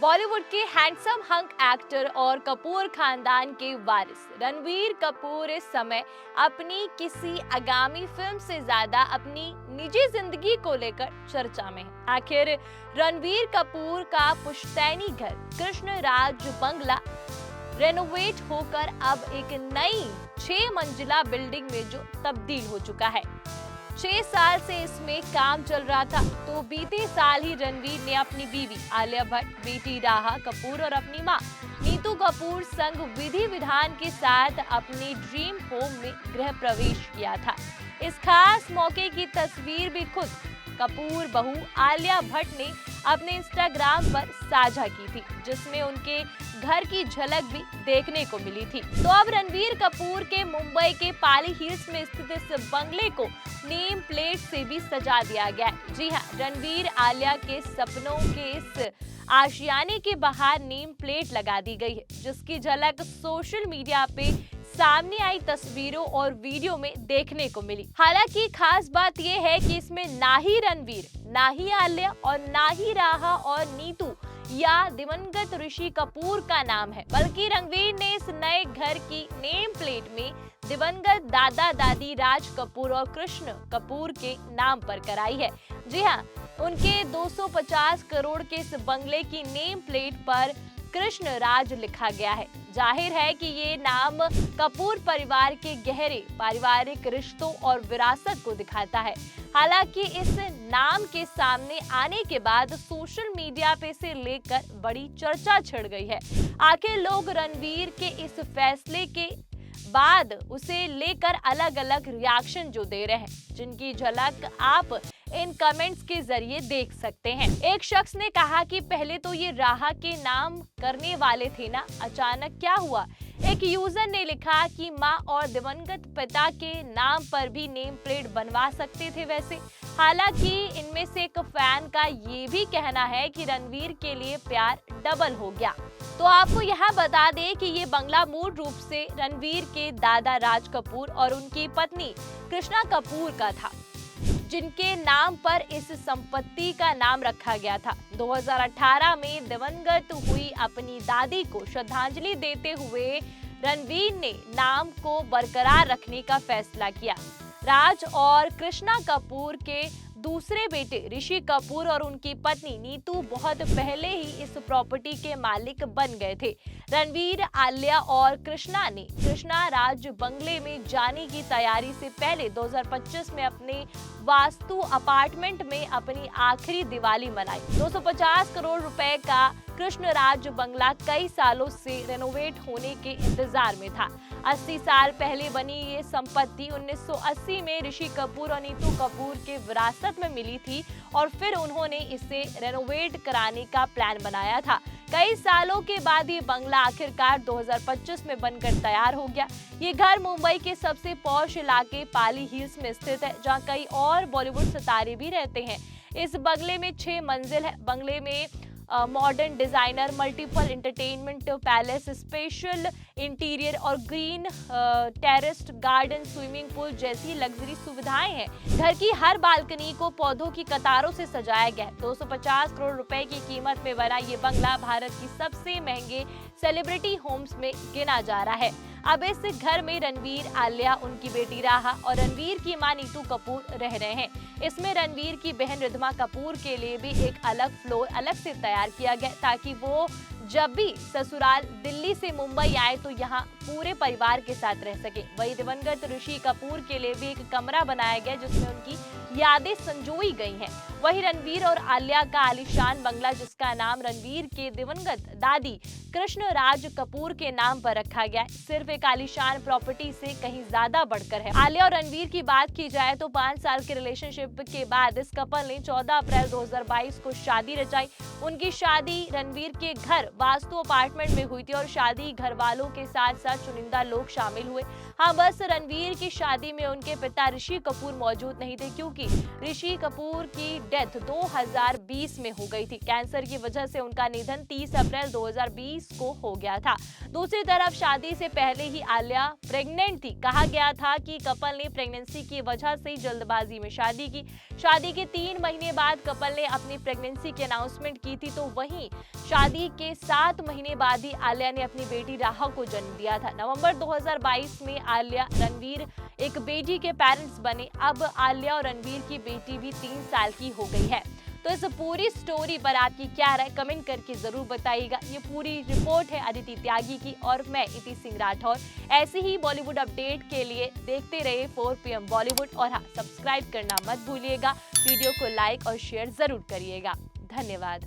बॉलीवुड के handsome hunk actor और कपूर खानदान के वारिस रणवीर कपूर इस समय अपनी किसी आगामी फिल्म से ज्यादा अपनी निजी जिंदगी को लेकर चर्चा में है। आखिर रणवीर कपूर का पुश्तैनी घर कृष्ण राज बंगला रेनोवेट होकर अब एक नई 6 मंजिला बिल्डिंग में जो तब्दील हो चुका है। 6 साल से इसमें काम चल रहा था, तो बीते साल ही रणवीर ने अपनी बीवी आलिया भट्ट, बेटी राहा कपूर और अपनी मां नीतू कपूर संग विधि विधान के साथ अपने ड्रीम होम में गृह प्रवेश किया था। इस खास मौके की तस्वीर भी खुद कपूर बहू आलिया भट्ट ने अपने इंस्टाग्राम पर साझा की थी, जिसमें उनके घर की झलक भी देखने को मिली थी। तो अब रणवीर कपूर के मुंबई के पाली हिल्स में स्थित इस बंगले को नेम प्लेट से भी सजा दिया गया है। जी हाँ, रणवीर आलिया के सपनों के इस आशियाने के बाहर नेम प्लेट लगा दी गई है, जिसकी झलक सोशल मीडिया पे सामने आई तस्वीरों और वीडियो में देखने को मिली। हालांकि खास बात यह है कि इसमें ना ही रणवीर, ना ही आलिया और ना ही राहा और नीतू या दिवंगत ऋषि कपूर का नाम है, बल्कि रणवीर ने इस नए घर की नेम प्लेट में दिवंगत दादा दादी राज कपूर और कृष्ण कपूर के नाम पर कराई है। जी हाँ, उनके 250 करोड़ के इस बंगले की नेम प्लेट पर कृष्ण राज लिखा गया है। जाहिर है कि ये नाम कपूर परिवार के गहरे पारिवारिक रिश्तों और विरासत को दिखाता है। हालांकि इस नाम के सामने आने के बाद सोशल मीडिया पे से लेकर बड़ी चर्चा छिड़ गई है। आखिर लोग रणवीर के इस फैसले के बाद उसे लेकर अलग अलग रिएक्शन जो दे रहे हैं, जिनकी झलक आप इन कमेंट्स के जरिए देख सकते हैं। एक शख्स ने कहा कि पहले तो ये राहा के नाम करने वाले थे ना, अचानक क्या हुआ। एक यूजर ने लिखा कि माँ और दिवंगत पिता के नाम पर भी नेम प्लेट बनवा सकते थे वैसे। हालांकि इनमें से एक फैन का ये भी कहना है कि रणवीर के लिए प्यार डबल हो गया। तो आपको यह बता दें कि ये बंगला मूल रूप से रणवीर के दादा राज कपूर और उनकी पत्नी कृष्णा कपूर का था, जिनके नाम पर इस संपत्ति का नाम रखा गया था। 2018 में दिवंगत हुई अपनी दादी को श्रद्धांजलि देते हुए रणवीर ने नाम को बरकरार रखने का फैसला किया। राज और कृष्णा कपूर के दूसरे बेटे ऋषि कपूर और उनकी पत्नी नीतू बहुत पहले ही इस प्रॉपर्टी के मालिक बन गए थे। रणवीर, आलिया और कृष्णा ने कृष्णा राज बंगले में जाने की तैयारी से पहले 2025 में अपने वास्तु अपार्टमेंट में अपनी आखिरी दिवाली मनाई। 250 करोड़ रुपए का कृष्ण राज बंगला कई सालों से रेनोवेट होने के इंतजार में था। 80 साल पहले बनी ये संपत्ति 1980 में ऋषि कपूर और नीतू कपूर के विरासत में मिली थी और फिर उन्होंने इसे रेनोवेट कराने का प्लान बनाया था। कई सालों के बाद ये बंगला आखिरकार 2025 में बनकर तैयार हो गया। ये घर मुंबई के सबसे पॉश इलाके पाली हिल्स में स्थित है, जहाँ कई और बॉलीवुड सितारे भी रहते हैं। इस बंगले में 6 मंजिल है। बंगले में modern designer, multiple entertainment palace, special interior और green terraced garden, swimming pool जैसी लग्जरी सुविधाएं हैं। घर की हर बालकनी को पौधों की कतारों से सजाया गया है। 250 करोड़ रुपए की कीमत में बना ये बंगला भारत की सबसे महंगे सेलिब्रिटी होम्स में गिना जा रहा है। अब इस घर में रणवीर, आलिया, उनकी बेटी राहा और रणवीर की मां नीतू कपूर रह रहे हैं। इसमें रणवीर की बहन रिद्धिमा कपूर के लिए भी एक अलग फ्लोर अलग से तैयार किया गया, ताकि वो जब भी ससुराल दिल्ली से मुंबई आए तो यहाँ पूरे परिवार के साथ रह सके। वही दिवंगत ऋषि कपूर के लिए भी एक कमरा बनाया गया, जिसमें उनकी यादें संजोई गई हैं। वही रणवीर और आलिया का आलीशान बंगला, जिसका नाम रणवीर के दिवंगत दादी कृष्ण राज कपूर के नाम पर रखा गया है, सिर्फ एक आलीशान प्रॉपर्टी से कहीं ज्यादा बढ़कर है। आलिया और रणवीर की बात की जाए तो 5 साल के रिलेशनशिप के बाद इस कपल ने 14 अप्रैल 2022 को शादी रचाई। उनकी शादी रणवीर के घर वास्तु अपार्टमेंट में हुई थी और शादी घर वालों के साथ साथ चुनिंदा लोग शामिल हुए। हाँ, बस रणवीर की शादी में उनके पिता ऋषि कपूर मौजूद नहीं थे, क्योंकि ऋषि कपूर की डेथ 2020 में हो गई थी। कैंसर की वजह से उनका निधन 30 अप्रैल 2020 को हो गया था। दूसरी तरफ शादी से पहले ही आलिया प्रेग्नेंट थी। कहा गया था कि कपल ने प्रेगनेंसी की वजह से जल्दबाजी में शादी की। शादी के 3 महीने बाद कपल ने अपनी प्रेगनेंसी की अनाउंसमेंट की थी। तो वहीं शादी के 7 महीने बाद ही आलिया ने अपनी बेटी राहा को जन्म दिया था। नवंबर 2022 में आलिया रणवीर एक बेटी के पेरेंट्स बने। अब आलिया और रणवीर की बेटी भी 3 साल की हो गई है। तो इस पूरी स्टोरी पर आपकी क्या राय कमेंट करके जरूर बताइएगा। ये पूरी रिपोर्ट है अदिति त्यागी की और मैं इति सिंह राठौर। ऐसे ही बॉलीवुड अपडेट के लिए देखते रहे 4 PM बॉलीवुड और हाँ, सब्सक्राइब करना मत भूलिएगा। वीडियो को लाइक और शेयर जरूर करिएगा। धन्यवाद।